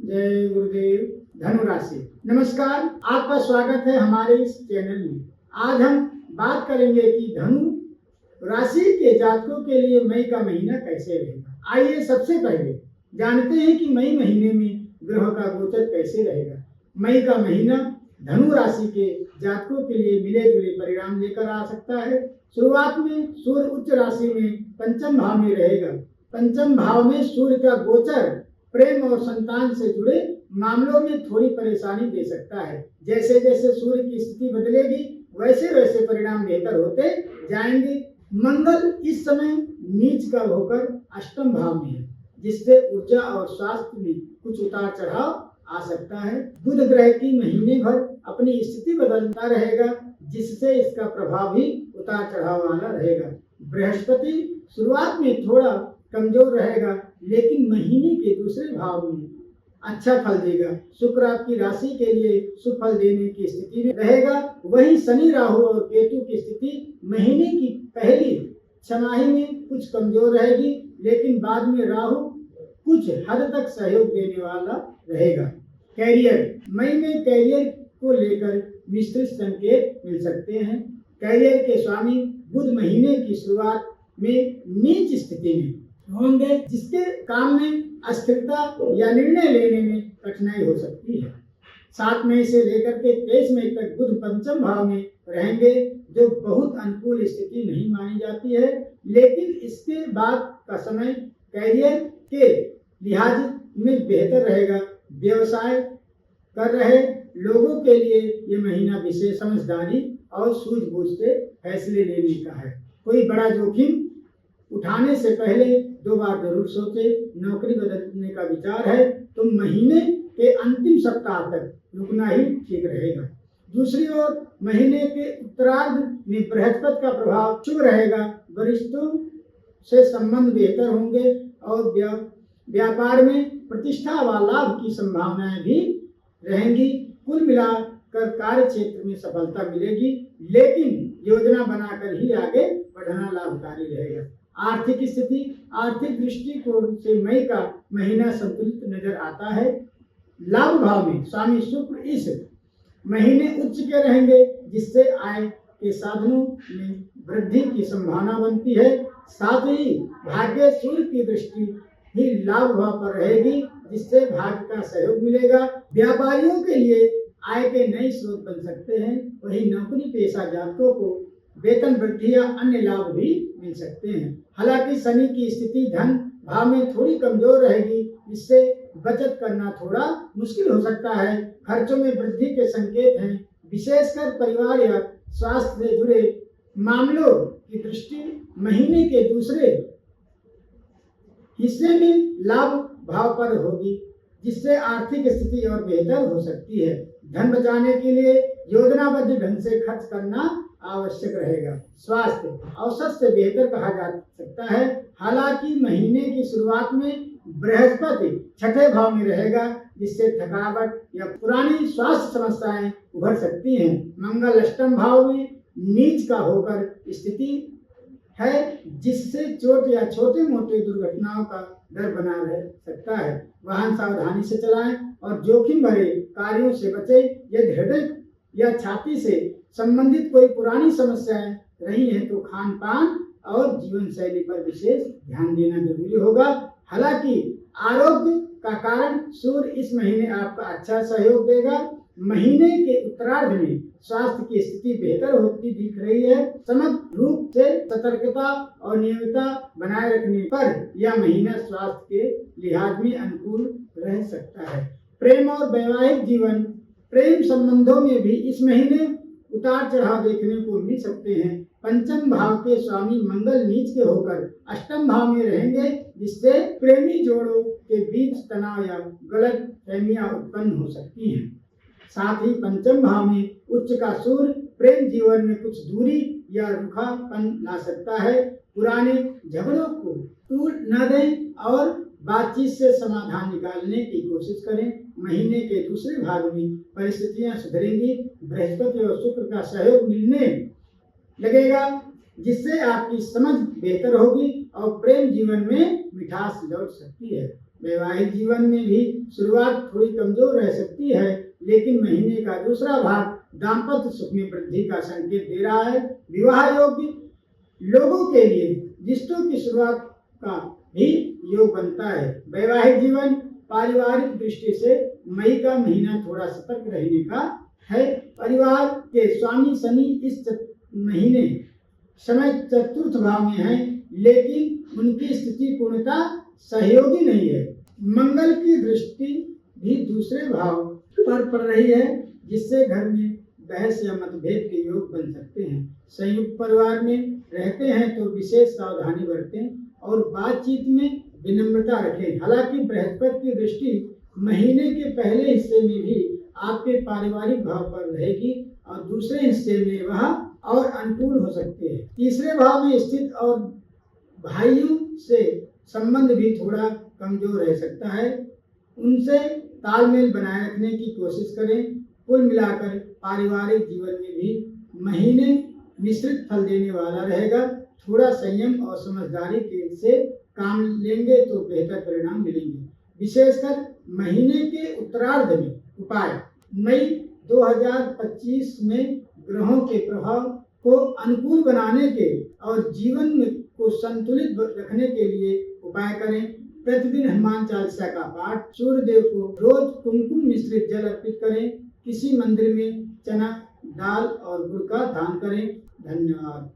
जय गुरुदेव। धनु राशि, नमस्कार, आपका स्वागत है हमारे इस चैनल में। आज हम बात करेंगे कि धनु राशि के जातकों के लिए मई का महीना कैसे रहेगा। आइए सबसे पहले जानते हैं कि मई महीने में ग्रहों का गोचर कैसे रहेगा। मई का महीना धनु राशि के जातकों के लिए मिले जुले परिणाम लेकर आ सकता है। शुरुआत में सूर्य उच्च राशि में पंचम भाव में रहेगा। पंचम भाव में सूर्य का गोचर प्रेम और संतान से जुड़े मामलों में थोड़ी परेशानी दे सकता है। जैसे जैसे सूर्य की स्थिति बदलेगी वैसे वैसे परिणाम बेहतर होते जाएंगे। मंगल इस समय नीच का होकर अष्टम भाव में है, जिससे ऊर्जा और स्वास्थ्य में कुछ उतार चढ़ाव आ सकता है। बुध ग्रह की महीने भर अपनी स्थिति बदलता रहेगा, जिससे इसका प्रभाव भी उतार चढ़ाव वाला रहेगा। बृहस्पति शुरुआत में थोड़ा कमजोर रहेगा, लेकिन महीने के दूसरे भाव में अच्छा फल देगा। शुक्र आपकी राशि के लिए सुफल देने की स्थिति में रहेगा। वहीं शनि, राहु और केतु की स्थिति महीने की पहली छमाही में कुछ कमजोर रहेगी, लेकिन बाद में राहु कुछ हद तक सहयोग देने वाला रहेगा। कैरियर, मई में कैरियर को लेकर मिश्रित संकेत मिल सकते हैं। कैरियर के स्वामी बुध महीने की शुरुआत में नीच स्थिति में होंगे, जिसके काम में अस्थिरता या निर्णय लेने में कठिनाई हो सकती है। 7 मई से लेकर के 23 मई तक बुध पंचम भाव में रहेंगे, जो बहुत अनुकूल स्थिति नहीं मानी जाती है, लेकिन इसके बाद का समय कैरियर के लिहाज में बेहतर रहेगा। व्यवसाय कर रहे लोगों के लिए ये महीना विशेष समझदारी और सूझबूझ से फैसले लेने का है। कोई बड़ा जोखिम उठाने से पहले 2 बार जरूर सोचे। नौकरी बदलने का विचार है तो महीने के अंतिम सप्ताह तक रुकना ही ठीक रहेगा। दूसरी ओर महीने के उत्तरार्ध में बृहस्पति का प्रभाव शुभ रहेगा। वरिष्ठों से संबंध बेहतर होंगे और व्यापार में प्रतिष्ठा व लाभ की संभावनाएं भी रहेंगी। कुल मिलाकर कार्य क्षेत्र में सफलता मिलेगी, लेकिन योजना बनाकर ही आगे बढ़ना लाभकारी रहेगा। आर्थिक स्थिति, आर्थिक दृष्टिकोण से मई का महीना संतुलित नजर आता है। लाभ भाव में स्वामी शुक्र इस महीने उच्च के रहेंगे, जिससे आय के साधनों में वृद्धि की संभावना बनती है। साथ ही भाग्य सूर्य की दृष्टि भी लाभ भाव पर रहेगी, जिससे भाग्य का सहयोग मिलेगा। व्यापारियों के लिए आय के नए स्रोत बन सकते हैं। वहीं नौकरी पेशा जातकों को वेतन वृद्धि या अन्य लाभ भी मिल सकते हैं। हालांकि शनि की स्थिति धन भाव में थोड़ी कमजोर रहेगी, जिससे बचत करना थोड़ा मुश्किल हो सकता है। खर्चों में वृद्धि के संकेत हैं, विशेषकर परिवार या स्वास्थ्य से जुड़े मामलों की दृष्टि महीने के दूसरे हिस्से में लाभ भाव पर होगी, जिससे आर्थिक स्थिति और बेहतर हो सकती है। धन बचाने के लिए योजनाबद्ध ढंग से खर्च करना आवश्यक रहेगा। स्वास्थ्य औसत से बेहतर कहा जा सकता है। हालांकि महीने की शुरुआत में बृहस्पति छठे भाव में रहेगा, जिससे थकावट या पुरानी स्वास्थ्य समस्याएं उभर सकती हैं। मंगल अष्टम भाव में नीच का होकर स्थिति है, जिससे चोट या छोटे मोटे दुर्घटनाओं का डर बना रह सकता है। वाहन सावधानी से चलाएं और जोखिम भरे कार्यों से बचें। यदि हृदय या छाती से संबंधित कोई पुरानी समस्याएं रही हैं तो खान पान और जीवन शैली पर विशेष ध्यान देना जरूरी होगा। हालांकि आरोग्य का कारण सूर्य इस महीने आपका अच्छा सहयोग देगा। महीने के उत्तरार्ध में स्वास्थ्य की स्थिति बेहतर होती दिख रही है। समग्र रूप से सतर्कता और नियमितता बनाए रखने पर यह महीना स्वास्थ्य के लिहाज में अनुकूल रह सकता है। प्रेम और वैवाहिक जीवन, प्रेम संबंधों में भी इस महीने उतार चढ़ाव देखने को मिल सकते हैं। पंचम भाव के स्वामी मंगल नीच के होकर अष्टम भाव में रहेंगे, जिससे प्रेमी जोड़ों के बीच तनाव या गलत फहमियां उत्पन्न हो सकती हैं। साथ ही पंचम भाव में उच्च का सूर्य प्रेम जीवन में कुछ दूरी या रुखापन ला सकता है। पुराने झगड़ों को टूट न दें और बातचीत से समाधान निकालने की कोशिश करें। महीने के दूसरे भाग में परिस्थितियां सुधरेंगी। बृहस्पति और शुक्र का सहयोग मिलने लगेगा, जिससे आपकी समझ बेहतर होगी और प्रेम जीवन में मिठास लौट सकती है। वैवाहिक जीवन में भी शुरुआत थोड़ी कमजोर रह सकती है, लेकिन महीने का दूसरा भाग दाम्पत्य सुख में वृद्धि का संकेत दे रहा है। विवाह योग्य लोगों के लिए रिश्तों की शुरुआत का भी योग बनता है। वैवाहिक जीवन पारिवारिक दृष्टि से मई का महीना थोड़ा सतर्क रहने का है। परिवार के स्वामी शनि इस महीने समय चतुर्थ भाव में है, लेकिन उनकी स्थिति पूर्णतः सहयोगी नहीं है। मंगल की दृष्टि भी दूसरे भाव पर पड़ रही है, जिससे घर में बहस या मतभेद के योग बन सकते हैं। संयुक्त परिवार में रहते हैं तो विशेष सावधानी बरतें और बातचीत में विनम्रता रखें। हालांकि बृहस्पति की दृष्टि महीने के पहले हिस्से में भी आपके पारिवारिक भाव पर रहेगी और दूसरे हिस्से में वह और अनुकूल हो सकते हैं। तीसरे भाव में स्थित और भाइयों से संबंध भी थोड़ा कमजोर रह सकता है, उनसे तालमेल बनाए रखने की कोशिश करें। कुल मिलाकर पारिवारिक जीवन में भी महीने मिश्रित फल देने वाला रहेगा। थोड़ा संयम और समझदारी से काम लेंगे तो बेहतर परिणाम मिलेंगे। विशेषकर महीने के उत्तरार्ध में उपाय। मई 2025 में ग्रहों के प्रभाव को अनुकूल बनाने के और जीवन को संतुलित रखने के लिए उपाय करें। प्रतिदिन हनुमान चालीसा का पाठ, सूर्य देव को रोज कुमकुम मिश्रित जल अर्पित करें। किसी मंदिर में चना दाल और गुड़ का दान करें। धन्यवाद।